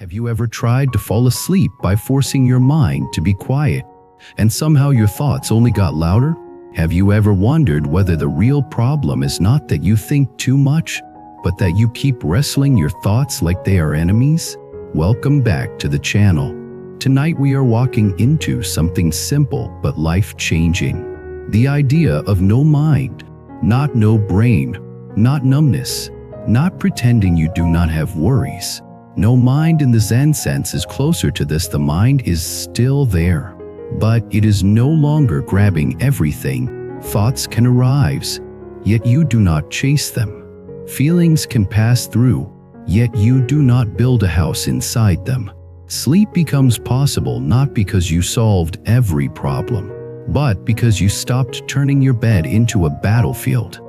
Have you ever tried to fall asleep by forcing your mind to be quiet, and somehow your thoughts only got louder? Have you ever wondered whether the real problem is not that you think too much, but that you keep wrestling your thoughts like they are enemies? Welcome back to the channel. Tonight we are walking into something simple but life-changing. The idea of no mind, not no brain, not numbness, not pretending you do not have worries. No mind in the Zen sense is closer to this. The mind is still there, but it is no longer grabbing everything. Thoughts can arise, yet you do not chase them. Feelings can pass through, yet you do not build a house inside them. Sleep becomes possible not because you solved every problem, but because you stopped turning your bed into a battlefield.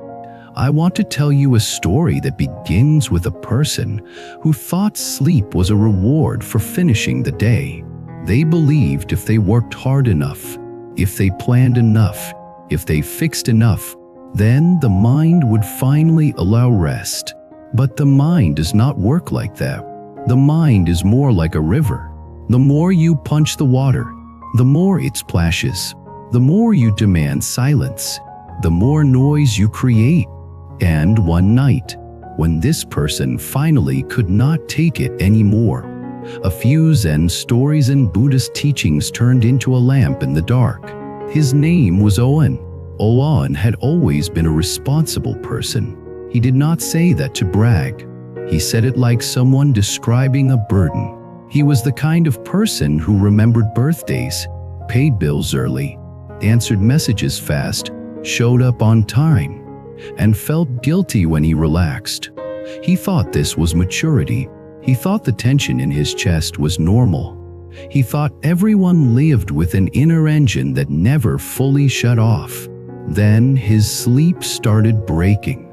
I want to tell you a story that begins with a person who thought sleep was a reward for finishing the day. They believed if they worked hard enough, if they planned enough, if they fixed enough, then the mind would finally allow rest. But the mind does not work like that. The mind is more like a river. The more you punch the water, the more it splashes. The more you demand silence, the more noise you create. And one night, when this person finally could not take it anymore, a few Zen stories and Buddhist teachings turned into a lamp in the dark. His name was Owen. Owen had always been a responsible person. He did not say that to brag. He said it like someone describing a burden. He was the kind of person who remembered birthdays, paid bills early, answered messages fast, showed up on time, and felt guilty when he relaxed. He thought this was maturity. He thought the tension in his chest was normal. He thought everyone lived with an inner engine that never fully shut off. Then his sleep started breaking.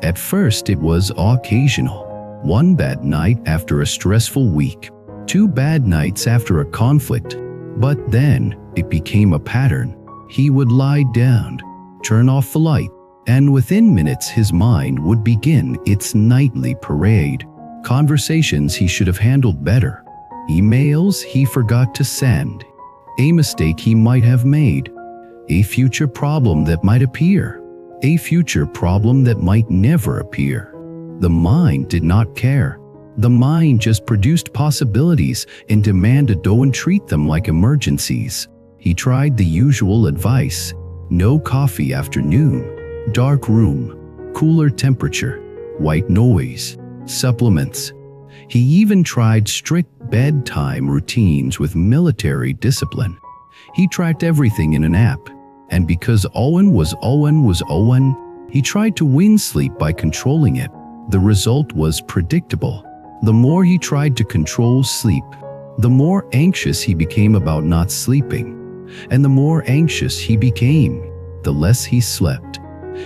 At first it was occasional. One bad night after a stressful week, 2 bad nights after a conflict. But then it became a pattern. He would lie down, turn off the light, and within minutes his mind would begin its nightly parade. Conversations he should have handled better. Emails he forgot to send. A mistake he might have made. A future problem that might appear. A future problem that might never appear. The mind did not care. The mind just produced possibilities and demanded Owen treat them like emergencies. He tried the usual advice. No coffee after noon. Dark room, cooler temperature, white noise, supplements. He even tried strict bedtime routines with military discipline. He tracked everything in an app, and because Owen was Owen, he tried to win sleep by controlling it. The result was predictable. The more he tried to control sleep, the more anxious he became about not sleeping, and the more anxious he became, the less he slept.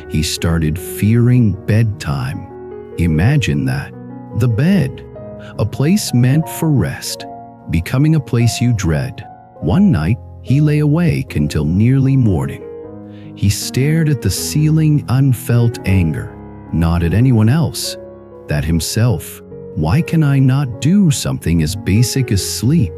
He started fearing bedtime. Imagine that. The bed, a place meant for rest, becoming a place you dread. One night, he lay awake until nearly morning. He stared at the ceiling, unfelt anger, not at anyone else, at himself. Why can I not do something as basic as sleep?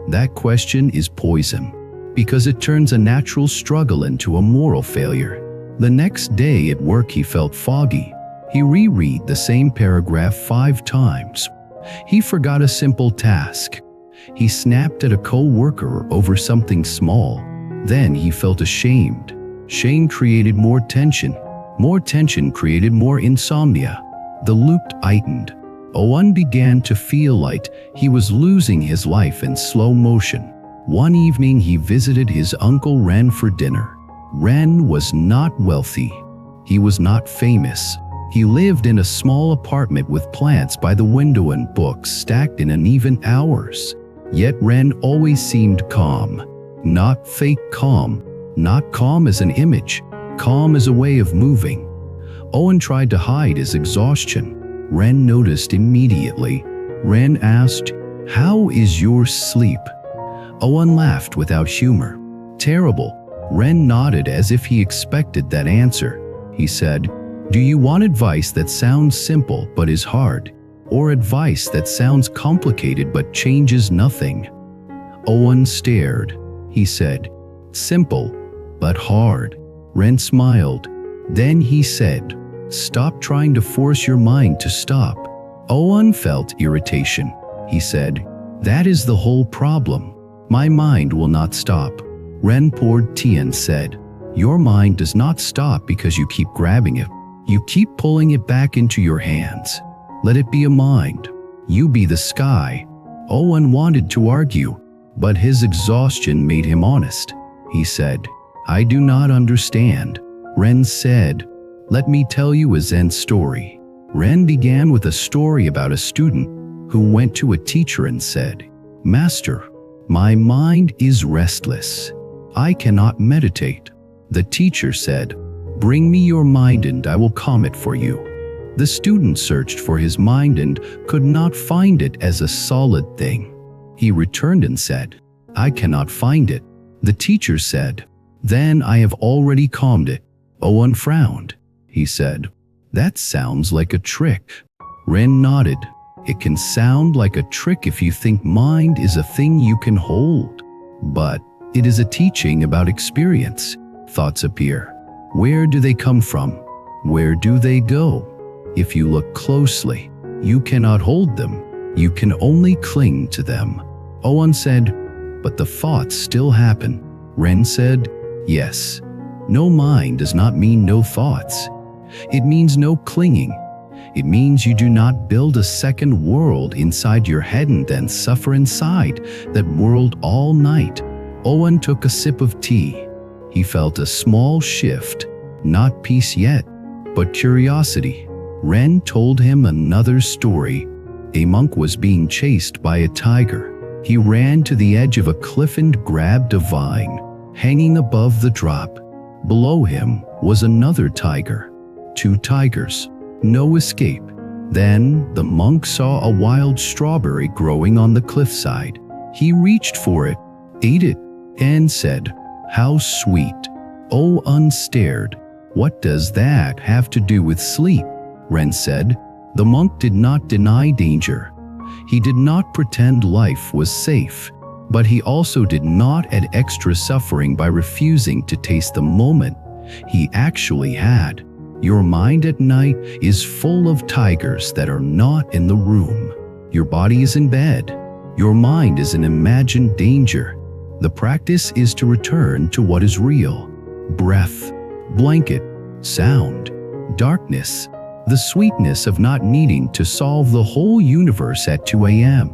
That question is poison, because it turns a natural struggle into a moral failure. The next day at work he felt foggy. He reread the same paragraph 5 times. He forgot a simple task. He snapped at a co-worker over something small. Then he felt ashamed. Shame created more tension. More tension created more insomnia. The loop tightened. Owen began to feel like he was losing his life in slow motion. One evening he visited his uncle Ren for dinner. Ren was not wealthy. He was not famous. He lived in a small apartment with plants by the window and books stacked in uneven hours. Yet Ren always seemed calm. Not fake calm. Not calm as an image. Calm as a way of moving. Owen tried to hide his exhaustion. Ren noticed immediately. Ren asked, "How is your sleep?" Owen laughed without humor. "Terrible." Ren nodded as if he expected that answer. He said, "Do you want advice that sounds simple but is hard?" or advice that sounds complicated but changes nothing. Owen stared. He said, "Simple, but hard." Ren smiled. Then he said, "Stop trying to force your mind to stop." Owen felt irritation. He said, "That is the whole problem. My mind will not stop." Ren poured tea and said, "Your mind does not stop because you keep grabbing it. You keep pulling it back into your hands. Let it be a mind. You be the sky." Owen wanted to argue, but his exhaustion made him honest. He said, "I do not understand." Ren said, "Let me tell you a Zen story." Ren began with a story about a student who went to a teacher and said, "Master, my mind is restless. I cannot meditate." The teacher said, "Bring me your mind and I will calm it for you." The student searched for his mind and could not find it as a solid thing. He returned and said, "I cannot find it." The teacher said, "Then I have already calmed it." Owen frowned. He said, "That sounds like a trick." Ren nodded. "It can sound like a trick if you think mind is a thing you can hold. But it is a teaching about experience. Thoughts appear. Where do they come from? Where do they go? If you look closely, you cannot hold them. You can only cling to them." Owen said, "But the thoughts still happen." Ren said, "Yes. No mind does not mean no thoughts. It means no clinging. It means you do not build a second world inside your head and then suffer inside that world all night." Owen took a sip of tea. He felt a small shift, not peace yet, but curiosity. Ren told him another story. A monk was being chased by a tiger. He ran to the edge of a cliff and grabbed a vine, hanging above the drop. Below him was another tiger. 2 tigers. No escape. Then the monk saw a wild strawberry growing on the cliffside. He reached for it, ate it, and said, "How sweet." Owen stared. "What does that have to do with sleep?" Ren said. The monk did not deny danger. He did not pretend life was safe, but he also did not add extra suffering by refusing to taste the moment he actually had. Your mind at night is full of tigers that are not in the room. Your body is in bed. Your mind is an imagined danger. The practice is to return to what is real. Breath, blanket, sound, darkness, the sweetness of not needing to solve the whole universe at 2 a.m.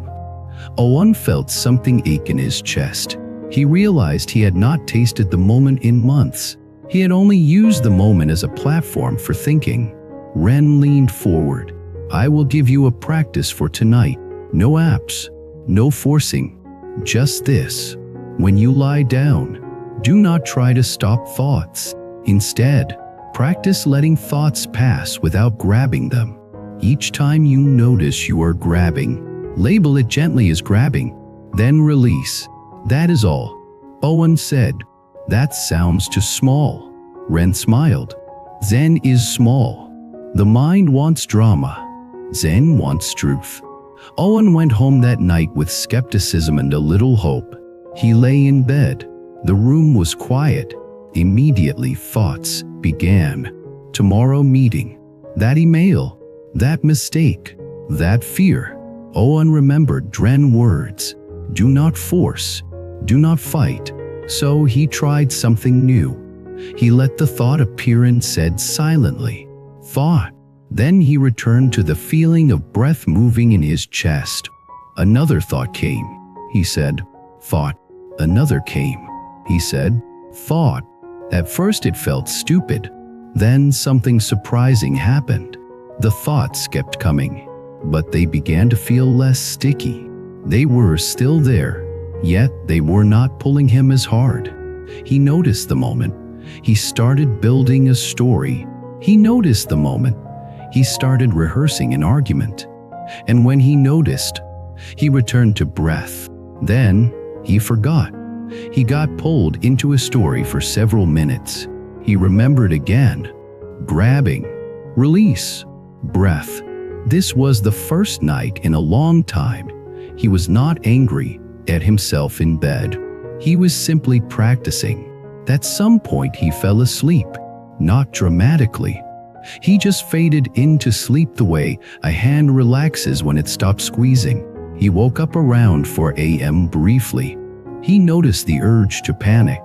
Owen felt something ache in his chest. He realized he had not tasted the moment in months. He had only used the moment as a platform for thinking. Ren leaned forward. "I will give you a practice for tonight. No apps, no forcing. Just this. When you lie down, do not try to stop thoughts. Instead, practice letting thoughts pass without grabbing them. Each time you notice you are grabbing, label it gently as grabbing, then release. That is all." Owen said, "That sounds too small." Ren smiled. "Zen is small. The mind wants drama. Zen wants truth." Owen went home that night with skepticism and a little hope. He lay in bed. The room was quiet. Immediately thoughts began. Tomorrow meeting. That email. That mistake. That fear. Owen remembered Dren words. Do not force. Do not fight. So he tried something new. He let the thought appear and said silently, "Thought." Then he returned to the feeling of breath moving in his chest. Another thought came. He said, "Thought." Another came. He said, "Thought." At first it felt stupid. Then something surprising happened. The thoughts kept coming, but they began to feel less sticky. They were still there, yet they were not pulling him as hard. He noticed the moment. He started building a story. He noticed the moment. He started rehearsing an argument. And when he noticed, he returned to breath. Then he forgot. He got pulled into a story for several minutes. He remembered again. Grabbing, release, breath, This was the first night in a long time. He was not angry at himself in bed. He was simply practicing. At some point he fell asleep, not dramatically. He just faded into sleep the way a hand relaxes when it stops squeezing. He woke up around 4 a.m. briefly. He noticed the urge to panic.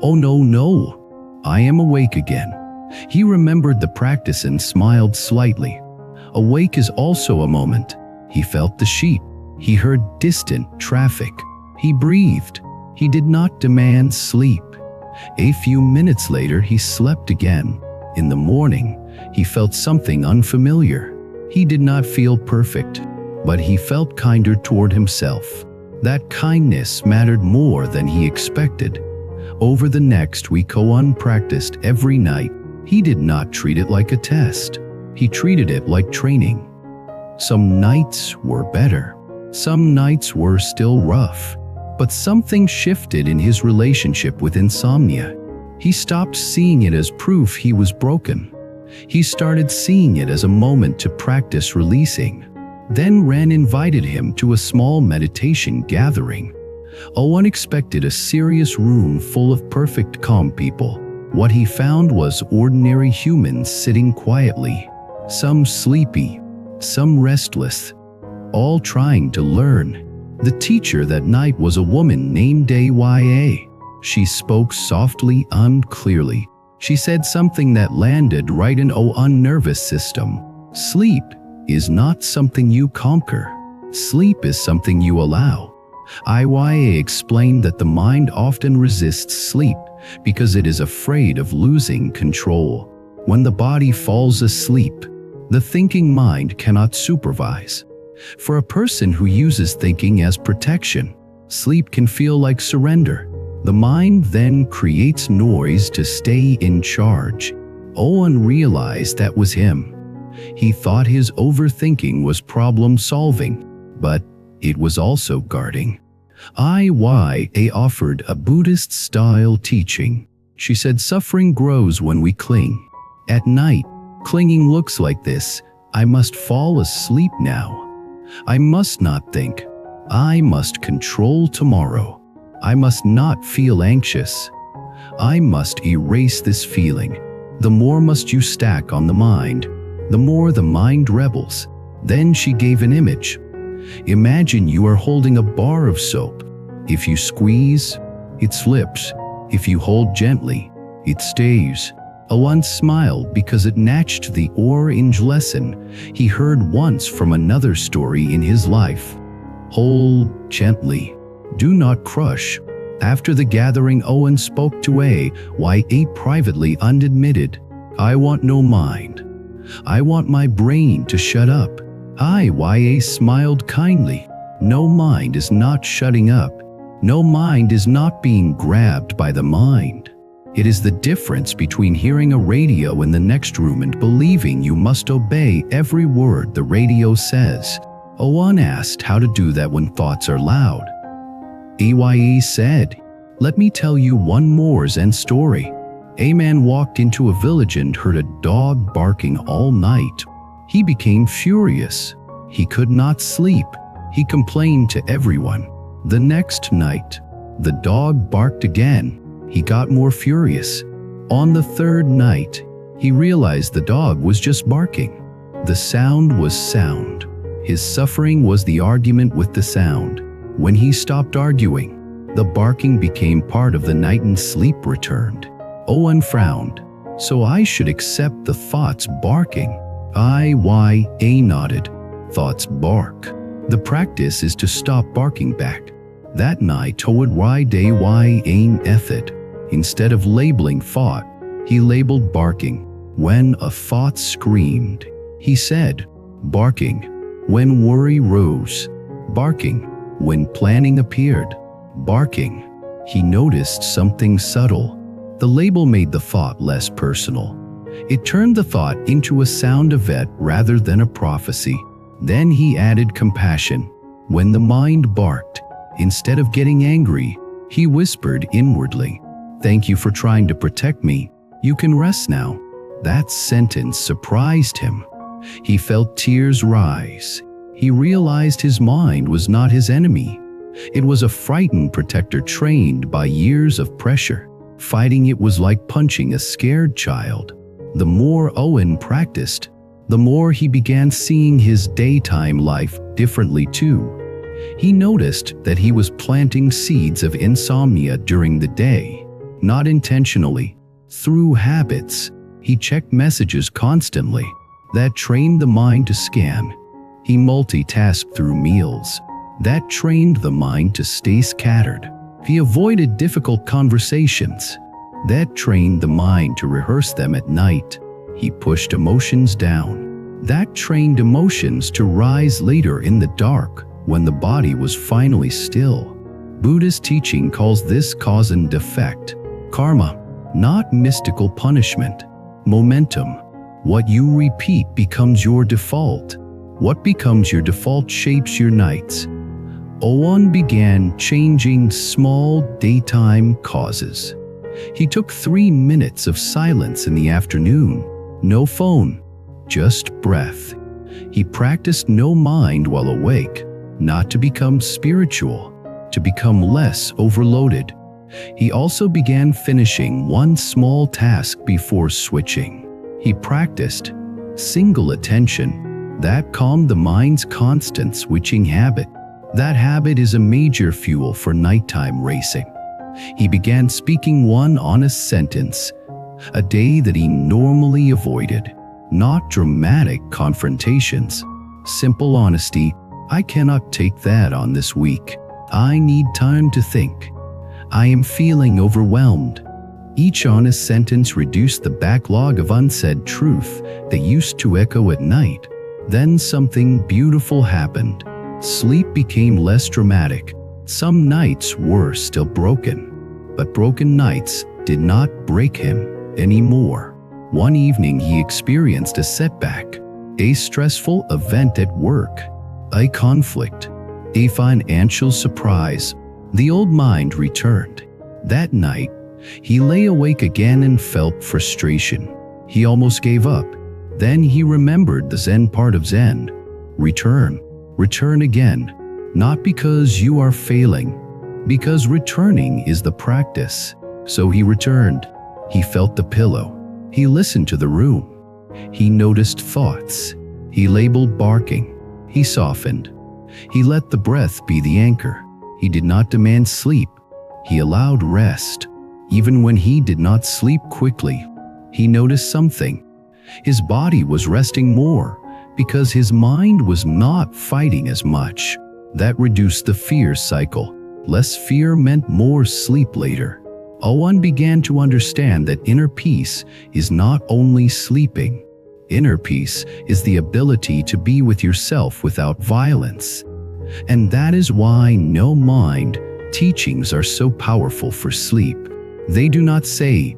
Oh no, I am awake again. He remembered the practice and smiled slightly. Awake is also a moment. He felt the sheep. He heard distant traffic. He breathed. He did not demand sleep. A few minutes later, he slept again. In the morning, he felt something unfamiliar. He did not feel perfect, but he felt kinder toward himself. That kindness mattered more than he expected. Over the next week, Owen practiced every night. He did not treat it like a test. He treated it like training. Some nights were better. Some nights were still rough. But something shifted in his relationship with insomnia. He stopped seeing it as proof he was broken. He started seeing it as a moment to practice releasing. Then Ren invited him to a small meditation gathering. Owen expected a serious room full of perfect calm people. What he found was ordinary humans sitting quietly, some sleepy, some restless, all trying to learn. The teacher that night was a woman named Aya. She spoke softly and clearly. She said something that landed right in Owen's nervous system. Sleep is not something you conquer. Sleep is something you allow. Aya explained that the mind often resists sleep because it is afraid of losing control. When the body falls asleep, the thinking mind cannot supervise. For a person who uses thinking as protection, sleep can feel like surrender. The mind then creates noise to stay in charge. Owen realized that was him. He thought his overthinking was problem-solving, but it was also guarding. Aya offered a Buddhist-style teaching. She said suffering grows when we cling. At night, clinging looks like this. I must fall asleep now. I must not think. I must control tomorrow. I must not feel anxious. I must erase this feeling. The more must you stack on the mind, the more the mind rebels. Then she gave an image. Imagine you are holding a bar of soap. If you squeeze, it slips. If you hold gently, it stays. Owen smiled because it matched the orange lesson he heard once from another story in his life. Hold gently. Do not crush. After the gathering, Owen spoke to Aya privately and admitted, I want no mind. I want my brain to shut up. Aya smiled kindly. No mind is not shutting up. No mind is not being grabbed by the mind. It is the difference between hearing a radio in the next room and believing you must obey every word the radio says. Owen asked how to do that when thoughts are loud. Aya said, let me tell you one more Zen story. A man walked into a village and heard a dog barking all night. He became furious. He could not sleep. He complained to everyone. The next night, the dog barked again. He got more furious. On the third night, he realized the dog was just barking. The sound was sound. His suffering was the argument with the sound. When he stopped arguing, the barking became part of the night and sleep returned. Owen frowned. So I should accept the thoughts barking. Aya nodded. Thoughts bark. The practice is to stop barking back. That night Owen tried Aya method. Instead of labeling thought, he labeled barking. When a thought screamed, he said, barking. When worry rose, barking. When planning appeared, barking. He noticed something subtle. The label made the thought less personal. It turned the thought into a sound event rather than a prophecy. Then he added compassion. When the mind barked, instead of getting angry, he whispered inwardly, thank you for trying to protect me. You can rest now. That sentence surprised him. He felt tears rise. He realized his mind was not his enemy. It was a frightened protector trained by years of pressure. Fighting it was like punching a scared child. The more Owen practiced, the more he began seeing his daytime life differently too. He noticed that he was planting seeds of insomnia during the day, not intentionally. Through habits, he checked messages constantly. That trained the mind to scan. He multitasked through meals. That trained the mind to stay scattered. He avoided difficult conversations. That trained the mind to rehearse them at night. He pushed emotions down. That trained emotions to rise later in the dark when the body was finally still. Buddhist teaching calls this cause and effect. Karma, not mystical punishment. Momentum. What you repeat becomes your default. What becomes your default shapes your nights. Owen began changing small daytime causes. He took 3 minutes of silence in the afternoon. No phone, just breath. He practiced no mind while awake, not to become spiritual, to become less overloaded. He also began finishing one small task before switching. He practiced single attention. That calmed the mind's constant switching habit. That habit is a major fuel for nighttime racing. He began speaking one honest sentence a day that he normally avoided. Not dramatic confrontations. Simple honesty. I cannot take that on this week. I need time to think. I am feeling overwhelmed. Each honest sentence reduced the backlog of unsaid truth that used to echo at night. Then something beautiful happened. Sleep became less dramatic. Some nights were still broken, but broken nights did not break him anymore. One evening he experienced a setback, a stressful event at work, a conflict, a financial surprise. The old mind returned. That night, he lay awake again and felt frustration. He almost gave up. Then he remembered the Zen part of Zen. Return again, not because you are failing, because returning is the practice. So he returned. He felt the pillow. He listened to the room. He noticed thoughts. He labeled barking. He softened. He let the breath be the anchor. He did not demand sleep. He allowed rest. Even when he did not sleep quickly, he noticed something. His body was resting more because his mind was not fighting as much. That reduced the fear cycle. Less fear meant more sleep later. Owen began to understand that inner peace is not only sleeping. Inner peace is the ability to be with yourself without violence. And that is why no mind teachings are so powerful for sleep. They do not say,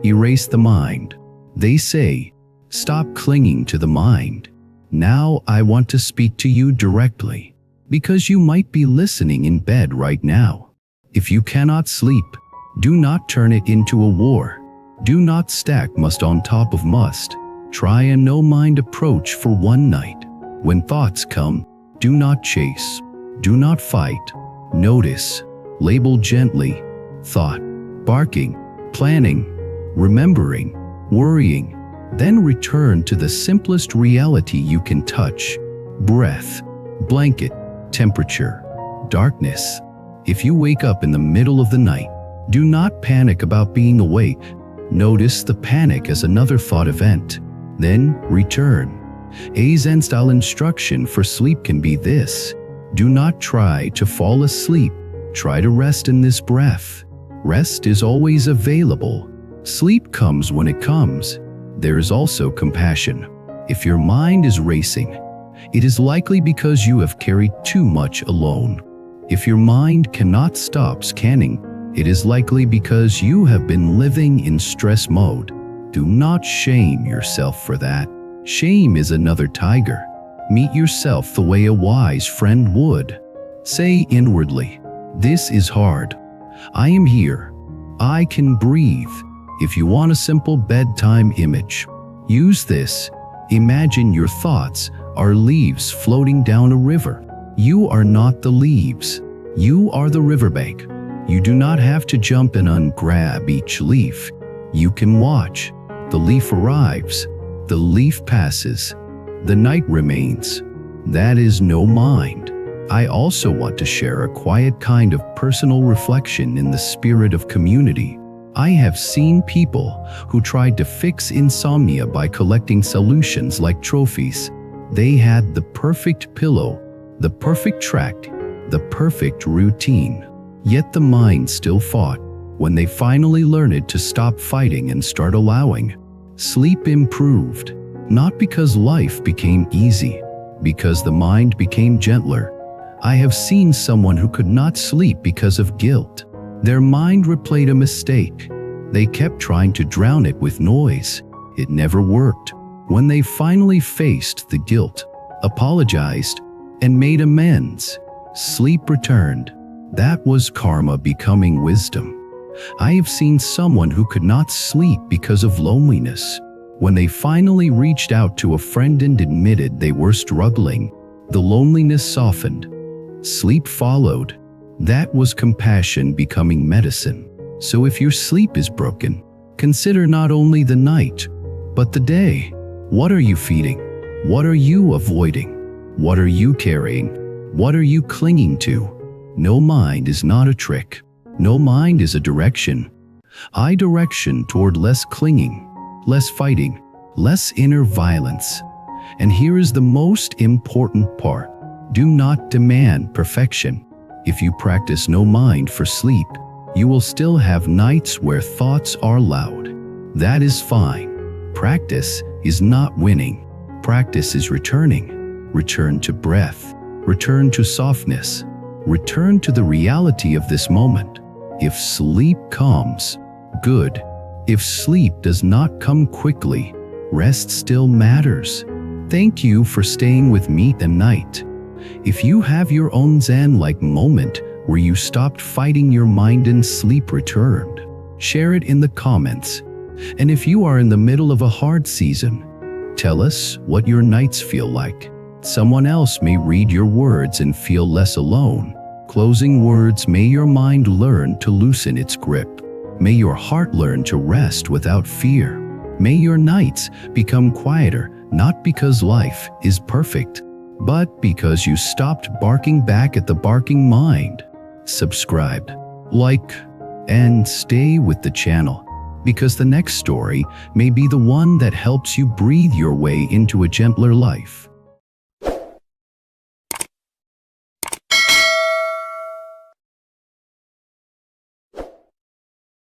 erase the mind. They say, stop clinging to the mind. Now I want to speak to you directly, because you might be listening in bed right now. If you cannot sleep, do not turn it into a war. Do not stack must on top of must. Try a no-mind approach for one night. When thoughts come, do not chase. Do not fight. Notice. Label gently. Thought. Barking. Planning. Remembering. Worrying. Then return to the simplest reality you can touch. Breath. Blanket. Temperature. Darkness. If you wake up in the middle of the night, do not panic about being awake. Notice the panic as another thought event. Then return. A Zen-style instruction for sleep can be this. Do not try to fall asleep. Try to rest in this breath. Rest is always available. Sleep comes when it comes. There is also compassion. If your mind is racing, it is likely because you have carried too much alone. If your mind cannot stop scanning, it is likely because you have been living in stress mode. Do not shame yourself for that. Shame is another tiger. Meet yourself the way a wise friend would. Say inwardly, this is hard. I am here. I can breathe. If you want a simple bedtime image, use this. Imagine your thoughts are leaves floating down a river. You are not the leaves. You are the riverbank. You do not have to jump in and grab each leaf. You can watch. The leaf arrives. The leaf passes. The night remains. That is no mind. I also want to share a quiet kind of personal reflection in the spirit of community. I have seen people who tried to fix insomnia by collecting solutions like trophies. They had the perfect pillow, the perfect tract, the perfect routine. Yet the mind still fought. When they finally learned to stop fighting and start allowing, sleep improved. Not because life became easy, because the mind became gentler. I have seen someone who could not sleep because of guilt. Their mind replayed a mistake. They kept trying to drown it with noise. It never worked. When they finally faced the guilt, apologized, and made amends, sleep returned. That was karma becoming wisdom. I have seen someone who could not sleep because of loneliness. When they finally reached out to a friend and admitted they were struggling, the loneliness softened. Sleep followed. That was compassion becoming medicine. So if your sleep is broken, consider not only the night, but the day. What are you feeding? What are you avoiding? What are you carrying? What are you clinging to? No mind is not a trick. No mind is a direction. A direction toward less clinging, less fighting, less inner violence. And here is the most important part. Do not demand perfection. If you practice no mind for sleep, you will still have nights where thoughts are loud. That is fine. Practice is not winning. Practice is returning. Return to breath. Return to softness. Return to the reality of this moment. If sleep comes, good. If sleep does not come quickly, rest still matters. Thank you for staying with me tonight. If you have your own Zen-like moment where you stopped fighting your mind and sleep returned, share it in the comments. And if you are in the middle of a hard season, tell us what your nights feel like. Someone else may read your words and feel less alone. Closing words: may your mind learn to loosen its grip. May your heart learn to rest without fear. May your nights become quieter, not because life is perfect, but because you stopped barking back at the barking mind. Subscribe, like, and stay with the channel, because the next story may be the one that helps you breathe your way into a gentler life.